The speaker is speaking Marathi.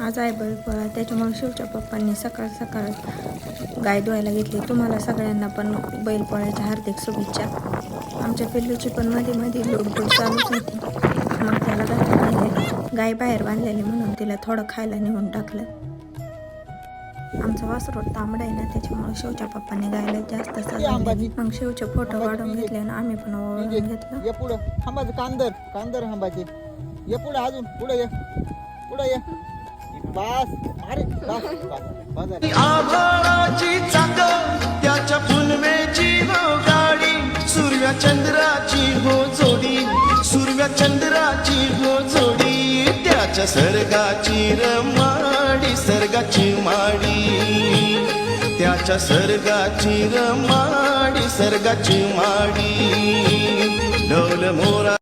आज आहे बैलपोळा, त्याच्यामुळे शिवच्या पप्पांनी सकाळ सकाळ गाय धुवायला घेतली. तुम्हाला सगळ्यांना पण बैलपोळ्याच्या हार्दिक शुभेच्छा. आमच्या पिल्लूची पण मध्ये मध्ये लोटडोट चालूच होती. मग त्याला गाय बाहेर बांधलेली म्हणून तिला थोडं खायला नेऊन टाकलं. आमचा वासरू तांबडा आहे ना, त्याच्यामुळे शिवच्या पप्पांनी गायला जास्त सजवली. मग शिवचे फोटो काढून घेतले ना आम्ही पण ओळखून घेतलं. ये पुढं थांबायचं, कांदर थांबायचे. ये पुढं, अजून पुढं ये, पुढं ये. बस, अरे बस बस. आभाळाची चाक त्याच्या फुलवेची हो गाडी, सूर्या चंद्राची हो जोडी, सूर्या चंद्राची हो जोडी, त्याच्या सर्गाची रमाडी, सर्गाची माडी, त्याच्या सर्गाची रमाडी, सर्गाची माडी. ढोल मोरा